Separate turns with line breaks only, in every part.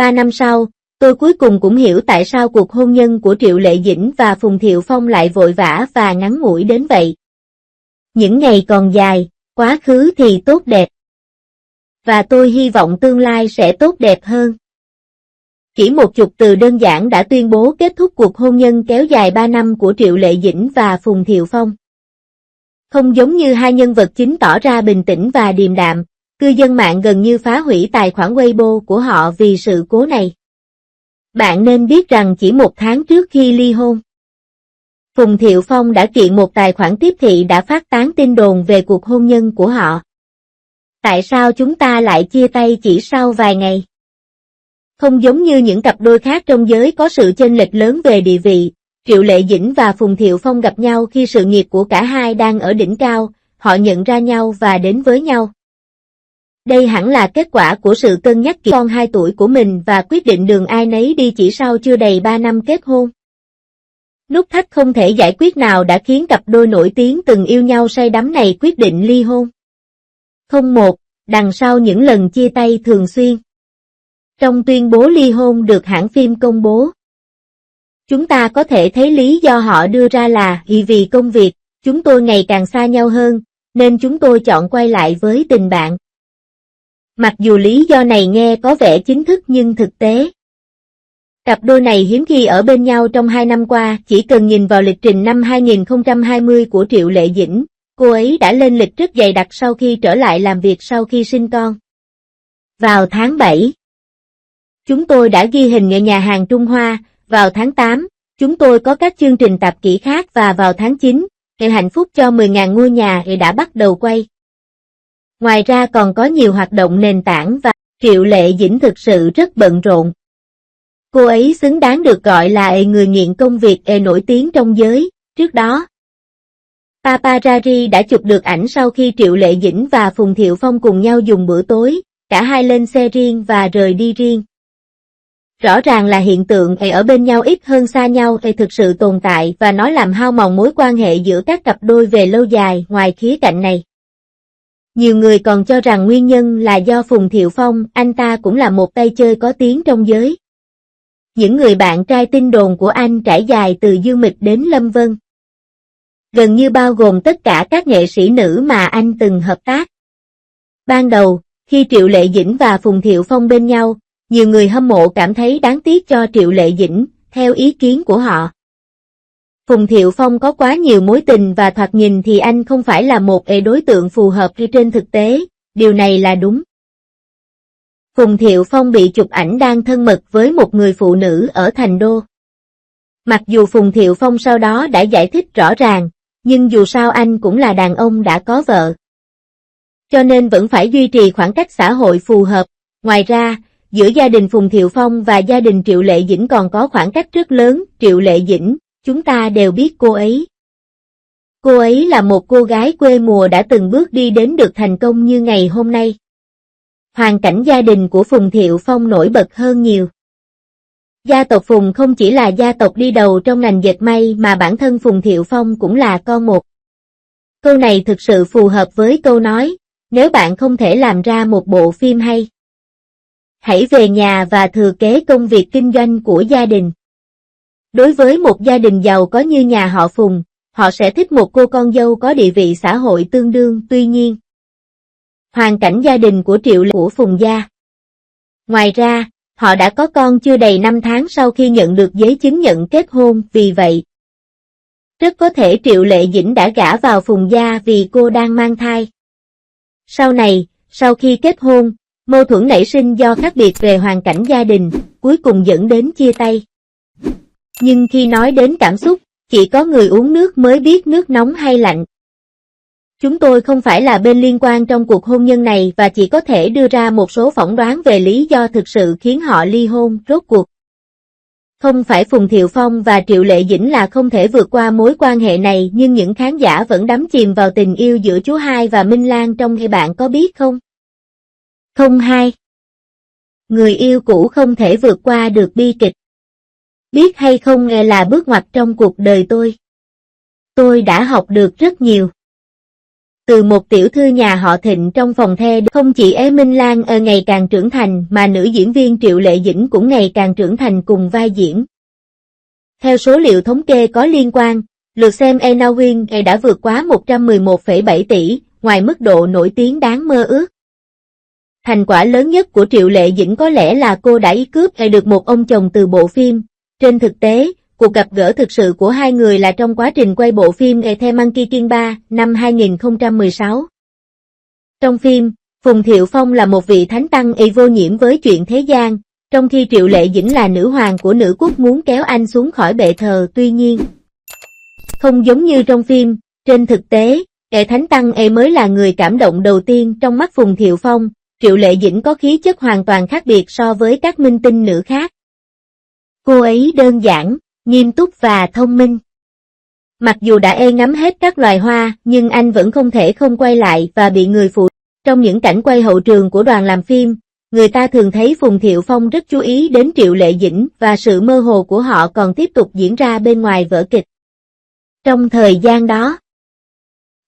3 năm sau, tôi cuối cùng cũng hiểu tại sao cuộc hôn nhân của Triệu Lệ Dĩnh và Phùng Thiệu Phong lại vội vã và ngắn ngủi đến vậy. Những ngày còn dài, quá khứ thì tốt đẹp. Và tôi hy vọng tương lai sẽ tốt đẹp hơn. Chỉ một chục từ đơn giản đã tuyên bố kết thúc cuộc hôn nhân kéo dài 3 năm của Triệu Lệ Dĩnh và Phùng Thiệu Phong. Không giống như hai nhân vật chính tỏ ra bình tĩnh và điềm đạm, cư dân mạng gần như phá hủy tài khoản Weibo của họ vì sự cố này. Bạn nên biết rằng chỉ 1 tháng trước khi ly hôn, Phùng Thiệu Phong đã kiện một tài khoản tiếp thị đã phát tán tin đồn về cuộc hôn nhân của họ. Tại sao chúng ta lại chia tay chỉ sau vài ngày? Không giống như những cặp đôi khác trong giới có sự chênh lệch lớn về địa vị, Triệu Lệ Dĩnh và Phùng Thiệu Phong gặp nhau khi sự nghiệp của cả hai đang ở đỉnh cao, họ nhận ra nhau và đến với nhau. Đây hẳn là kết quả của sự cân nhắc kỹ con 2 tuổi của mình và quyết định đường ai nấy đi chỉ sau chưa đầy 3 năm kết hôn. Nút thắt không thể giải quyết nào đã khiến cặp đôi nổi tiếng từng yêu nhau say đắm này quyết định ly hôn. 01. Đằng sau những lần chia tay thường xuyên. Trong tuyên bố ly hôn được hãng phim công bố, chúng ta có thể thấy lý do họ đưa ra là vì công việc, chúng tôi ngày càng xa nhau hơn, nên chúng tôi chọn quay lại với tình bạn. Mặc dù lý do này nghe có vẻ chính thức nhưng thực tế, cặp đôi này hiếm khi ở bên nhau trong 2 năm qua, chỉ cần nhìn vào lịch trình năm 2020 của Triệu Lệ Dĩnh, cô ấy đã lên lịch rất dày đặc sau khi trở lại làm việc sau khi sinh con. Vào tháng 7, chúng tôi đã ghi hình ở nhà hàng Trung Hoa, vào tháng 8, chúng tôi có các chương trình tạp kỹ khác và vào tháng 9, Ngày hạnh phúc cho 10.000 ngôi nhà đã bắt đầu quay. Ngoài ra còn có nhiều hoạt động nền tảng và Triệu Lệ Dĩnh thực sự rất bận rộn. Cô ấy xứng đáng được gọi là người nghiện công việc nổi tiếng trong giới. Trước đó, paparazzi đã chụp được ảnh sau khi Triệu Lệ Dĩnh và Phùng Thiệu Phong cùng nhau dùng bữa tối, cả hai lên xe riêng và rời đi riêng. Rõ ràng là hiện tượng ở bên nhau ít hơn xa nhau thực sự tồn tại và nó làm hao mòn mối quan hệ giữa các cặp đôi về lâu dài. Ngoài khía cạnh này, nhiều người còn cho rằng nguyên nhân là do Phùng Thiệu Phong, anh ta cũng là một tay chơi có tiếng trong giới. Những người bạn trai tin đồn của anh trải dài từ Dương Mịch đến Lâm Vân, gần như bao gồm tất cả các nghệ sĩ nữ mà anh từng hợp tác. Ban đầu, khi Triệu Lệ Dĩnh và Phùng Thiệu Phong bên nhau, nhiều người hâm mộ cảm thấy đáng tiếc cho Triệu Lệ Dĩnh, theo ý kiến của họ. Phùng Thiệu Phong có quá nhiều mối tình và thoạt nhìn thì anh không phải là một đối tượng phù hợp trên thực tế, điều này là đúng. Phùng Thiệu Phong bị chụp ảnh đang thân mật với một người phụ nữ ở Thành Đô. Mặc dù Phùng Thiệu Phong sau đó đã giải thích rõ ràng, nhưng dù sao anh cũng là đàn ông đã có vợ, cho nên vẫn phải duy trì khoảng cách xã hội phù hợp. Ngoài ra, giữa gia đình Phùng Thiệu Phong và gia đình Triệu Lệ Dĩnh còn có khoảng cách rất lớn. Triệu Lệ Dĩnh, chúng ta đều biết cô ấy. Cô ấy là một cô gái quê mùa đã từng bước đi đến được thành công như ngày hôm nay. Hoàn cảnh gia đình của Phùng Thiệu Phong nổi bật hơn nhiều. Gia tộc Phùng không chỉ là gia tộc đi đầu trong ngành dệt may mà bản thân Phùng Thiệu Phong cũng là con một. Câu này thực sự phù hợp với câu nói, nếu bạn không thể làm ra một bộ phim hay, hãy về nhà và thừa kế công việc kinh doanh của gia đình. Đối với một gia đình giàu có như nhà họ Phùng, họ sẽ thích một cô con dâu có địa vị xã hội tương đương. Tuy nhiên, hoàn cảnh gia đình của Triệu Lệ của Phùng gia. Ngoài ra, họ đã có con chưa đầy 5 tháng sau khi nhận được giấy chứng nhận kết hôn, vì vậy, rất có thể Triệu Lệ Dĩnh đã gả vào Phùng gia vì cô đang mang thai. Sau này, sau khi kết hôn, mâu thuẫn nảy sinh do khác biệt về hoàn cảnh gia đình, cuối cùng dẫn đến chia tay. Nhưng khi nói đến cảm xúc, chỉ có người uống nước mới biết nước nóng hay lạnh. Chúng tôi không phải là bên liên quan trong cuộc hôn nhân này và chỉ có thể đưa ra một số phỏng đoán về lý do thực sự khiến họ ly hôn. Rốt cuộc, không phải Phùng Thiệu Phong và Triệu Lệ Dĩnh là không thể vượt qua mối quan hệ này, nhưng những khán giả vẫn đắm chìm vào tình yêu giữa chú Hai và Minh Lan trong Hay bạn có biết không? 02. Người yêu cũ không thể vượt qua được bi kịch. Biết hay không là bước ngoặt trong cuộc đời tôi. Tôi đã học được rất nhiều. Từ một tiểu thư nhà họ Thịnh trong phòng the, không chỉ Minh Lan ngày càng trưởng thành mà nữ diễn viên Triệu Lệ Dĩnh cũng ngày càng trưởng thành cùng vai diễn. Theo số liệu thống kê có liên quan, lượt xem Na Uy đã vượt quá 111,7 tỷ, ngoài mức độ nổi tiếng đáng mơ ước. Thành quả lớn nhất của Triệu Lệ Dĩnh có lẽ là cô đã cướp được một ông chồng từ bộ phim. Trên thực tế, cuộc gặp gỡ thực sự của hai người là trong quá trình quay bộ phim The Monkey King 3 năm 2016. Trong phim, Phùng Thiệu Phong là một vị thánh tăng vô nhiễm với chuyện thế gian, trong khi Triệu Lệ Dĩnh là nữ hoàng của nữ quốc muốn kéo anh xuống khỏi bệ thờ. Tuy nhiên, không giống như trong phim, trên thực tế, thánh tăng mới là người cảm động đầu tiên trong mắt Phùng Thiệu Phong. Triệu Lệ Dĩnh có khí chất hoàn toàn khác biệt so với các minh tinh nữ khác. Cô ấy đơn giản, nghiêm túc và thông minh. Mặc dù đã ngắm hết các loài hoa, nhưng anh vẫn không thể không quay lại và bị người phụ. Trong những cảnh quay hậu trường của đoàn làm phim, người ta thường thấy Phùng Thiệu Phong rất chú ý đến Triệu Lệ Dĩnh và sự mơ hồ của họ còn tiếp tục diễn ra bên ngoài vở kịch. Trong thời gian đó,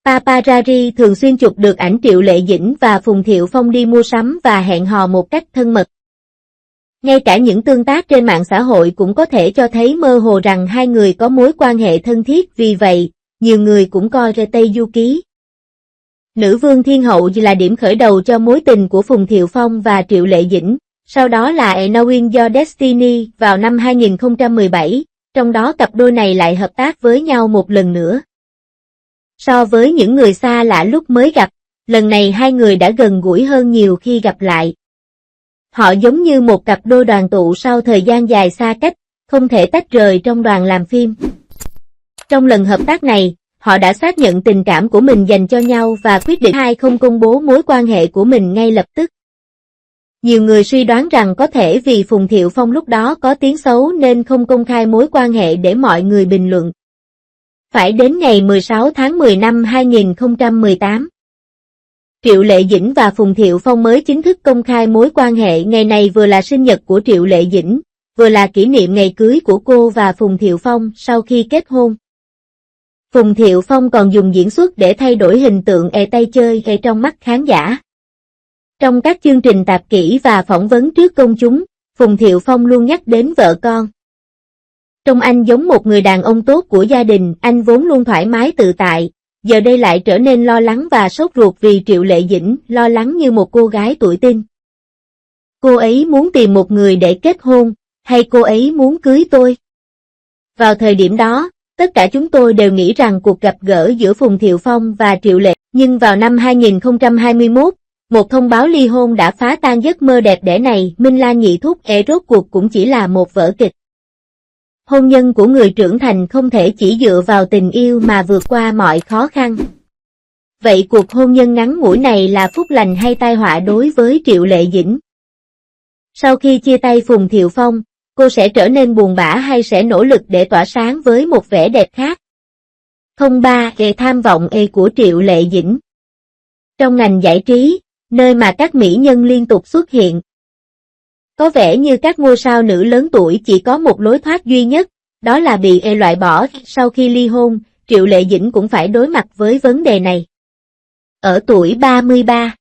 paparazzi thường xuyên chụp được ảnh Triệu Lệ Dĩnh và Phùng Thiệu Phong đi mua sắm và hẹn hò một cách thân mật. Ngay cả những tương tác trên mạng xã hội cũng có thể cho thấy mơ hồ rằng hai người có mối quan hệ thân thiết, vì vậy, nhiều người cũng coi Tây Du Ký. Nữ vương thiên hậu là điểm khởi đầu cho mối tình của Phùng Thiệu Phong và Triệu Lệ Dĩnh, sau đó là No Win Your Destiny vào năm 2017, trong đó cặp đôi này lại hợp tác với nhau một lần nữa. So với những người xa lạ lúc mới gặp, lần này hai người đã gần gũi hơn nhiều khi gặp lại. Họ giống như một cặp đôi đoàn tụ sau thời gian dài xa cách, không thể tách rời trong đoàn làm phim. Trong lần hợp tác này, họ đã xác nhận tình cảm của mình dành cho nhau và quyết định không công bố mối quan hệ của mình ngay lập tức. Nhiều người suy đoán rằng có thể vì Phùng Thiệu Phong lúc đó có tiếng xấu nên không công khai mối quan hệ để mọi người bình luận. Phải đến ngày 16 tháng 10 năm 2018, Triệu Lệ Dĩnh và Phùng Thiệu Phong mới chính thức công khai mối quan hệ. Ngày này vừa là sinh nhật của Triệu Lệ Dĩnh, vừa là kỷ niệm ngày cưới của cô và Phùng Thiệu Phong sau khi kết hôn. Phùng Thiệu Phong còn dùng diễn xuất để thay đổi hình tượng tay chơi trong mắt khán giả. Trong các chương trình tạp kỹ và phỏng vấn trước công chúng, Phùng Thiệu Phong luôn nhắc đến vợ con. Trông anh giống một người đàn ông tốt của gia đình, anh vốn luôn thoải mái tự tại, giờ đây lại trở nên lo lắng và sốt ruột vì Triệu Lệ Dĩnh, lo lắng như một cô gái tuổi teen. Cô ấy muốn tìm một người để kết hôn, hay cô ấy muốn cưới tôi? Vào thời điểm đó, tất cả chúng tôi đều nghĩ rằng cuộc gặp gỡ giữa Phùng Thiệu Phong và Triệu Lệ, nhưng vào năm 2021, một thông báo ly hôn đã phá tan giấc mơ đẹp đẽ này. Minh Lan nhị thúc rốt cuộc cũng chỉ là một vở kịch. Hôn nhân của người trưởng thành không thể chỉ dựa vào tình yêu mà vượt qua mọi khó khăn. Vậy cuộc hôn nhân ngắn ngủi này là phúc lành hay tai họa đối với Triệu Lệ Dĩnh? Sau khi chia tay Phùng Thiệu Phong, cô sẽ trở nên buồn bã hay sẽ nỗ lực để tỏa sáng với một vẻ đẹp khác? 03 tham vọng của Triệu Lệ Dĩnh. Trong ngành giải trí, nơi mà các mỹ nhân liên tục xuất hiện, có vẻ như các ngôi sao nữ lớn tuổi chỉ có một lối thoát duy nhất, đó là bị loại bỏ. Sau khi ly hôn, Triệu Lệ Dĩnh cũng phải đối mặt với vấn đề này. Ở tuổi 33,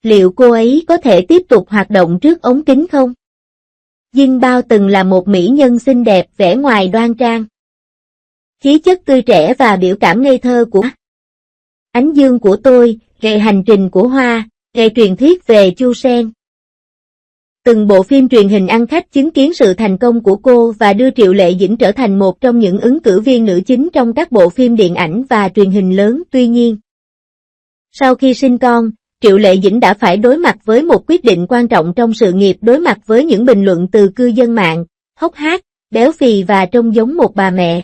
liệu cô ấy có thể tiếp tục hoạt động trước ống kính không? Dinh Bao từng là một mỹ nhân xinh đẹp, vẻ ngoài đoan trang, khí chất tươi trẻ và biểu cảm ngây thơ của Ánh Dương của tôi, hành trình của Hoa, truyền thuyết về Chu Sen. Từng bộ phim truyền hình ăn khách chứng kiến sự thành công của cô và đưa Triệu Lệ Dĩnh trở thành một trong những ứng cử viên nữ chính trong các bộ phim điện ảnh và truyền hình lớn. Tuy nhiên, sau khi sinh con, Triệu Lệ Dĩnh đã phải đối mặt với một quyết định quan trọng trong sự nghiệp, đối mặt với những bình luận từ cư dân mạng, hốc hác, béo phì và trông giống một bà mẹ.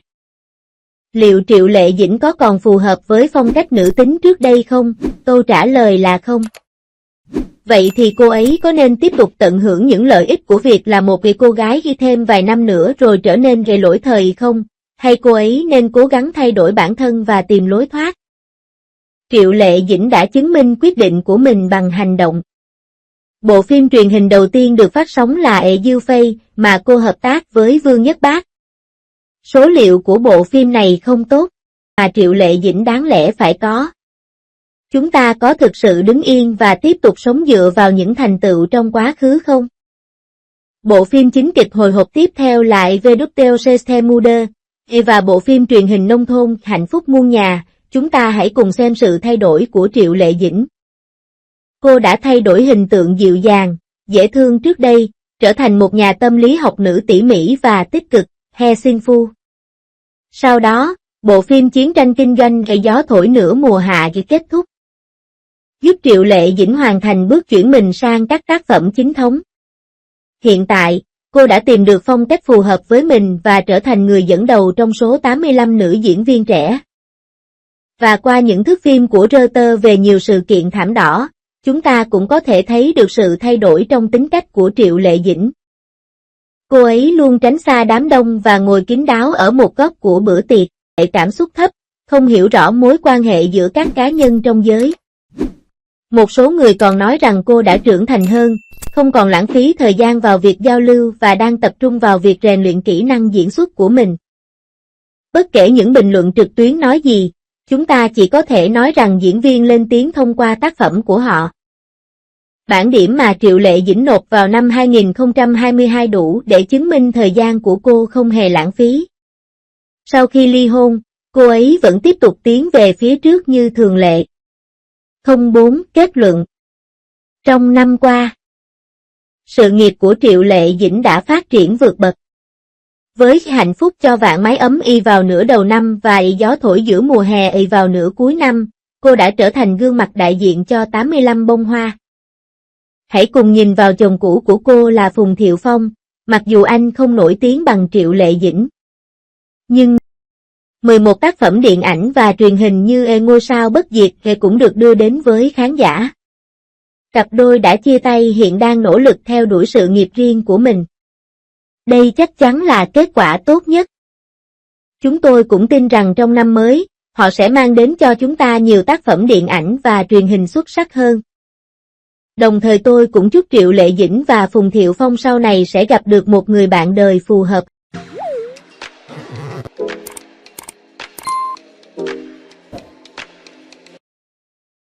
Liệu Triệu Lệ Dĩnh có còn phù hợp với phong cách nữ tính trước đây không? Câu trả lời là không. Vậy thì cô ấy có nên tiếp tục tận hưởng những lợi ích của việc là một cô gái ghi thêm vài năm nữa rồi trở nên gây lỗi thời không? Hay cô ấy nên cố gắng thay đổi bản thân và tìm lối thoát? Triệu Lệ Dĩnh đã chứng minh quyết định của mình bằng hành động. Bộ phim truyền hình đầu tiên được phát sóng là Diêu Phây, mà cô hợp tác với Vương Nhất Bác. Số liệu của bộ phim này không tốt, mà Triệu Lệ Dĩnh đáng lẽ phải có. Chúng ta có thực sự đứng yên và tiếp tục sống dựa vào những thành tựu trong quá khứ không? Bộ phim chính kịch hồi hộp tiếp theo lại VWC Muder, và bộ phim truyền hình nông thôn Hạnh phúc muôn nhà, chúng ta hãy cùng xem sự thay đổi của Triệu Lệ Dĩnh. Cô đã thay đổi hình tượng dịu dàng, dễ thương trước đây, trở thành một nhà tâm lý học nữ tỉ mỉ và tích cực, He Xin Phu. Sau đó, bộ phim chiến tranh kinh doanh Gió thổi nửa mùa hạ kết thúc, giúp Triệu Lệ Dĩnh hoàn thành bước chuyển mình sang các tác phẩm chính thống. Hiện tại, cô đã tìm được phong cách phù hợp với mình và trở thành người dẫn đầu trong số 85 nữ diễn viên trẻ. Và qua những thước phim của Reuters về nhiều sự kiện thảm đỏ, chúng ta cũng có thể thấy được sự thay đổi trong tính cách của Triệu Lệ Dĩnh. Cô ấy luôn tránh xa đám đông và ngồi kín đáo ở một góc của bữa tiệc, cảm xúc thấp, không hiểu rõ mối quan hệ giữa các cá nhân trong giới. Một số người còn nói rằng cô đã trưởng thành hơn, không còn lãng phí thời gian vào việc giao lưu và đang tập trung vào việc rèn luyện kỹ năng diễn xuất của mình. Bất kể những bình luận trực tuyến nói gì, chúng ta chỉ có thể nói rằng diễn viên lên tiếng thông qua tác phẩm của họ. Bảng điểm mà Triệu Lệ Dĩnh nộp vào năm 2022 đủ để chứng minh thời gian của cô không hề lãng phí. Sau khi ly hôn, cô ấy vẫn tiếp tục tiến về phía trước như thường lệ. 04 Kết luận. Trong năm qua, sự nghiệp của Triệu Lệ Dĩnh đã phát triển vượt bậc. Với Hạnh phúc cho vạn mái ấm y vào nửa đầu năm và Gió thổi giữa mùa hè y vào nửa cuối năm, cô đã trở thành gương mặt đại diện cho 85 bông hoa. Hãy cùng nhìn vào chồng cũ của cô là Phùng Thiệu Phong, mặc dù anh không nổi tiếng bằng Triệu Lệ Dĩnh. Nhưng 11 tác phẩm điện ảnh và truyền hình như Ngôi sao bất diệt cũng được đưa đến với khán giả. Cặp đôi đã chia tay hiện đang nỗ lực theo đuổi sự nghiệp riêng của mình. Đây chắc chắn là kết quả tốt nhất. Chúng tôi cũng tin rằng trong năm mới, họ sẽ mang đến cho chúng ta nhiều tác phẩm điện ảnh và truyền hình xuất sắc hơn. Đồng thời tôi cũng chúc Triệu Lệ Dĩnh và Phùng Thiệu Phong sau này sẽ gặp được một người bạn đời phù hợp.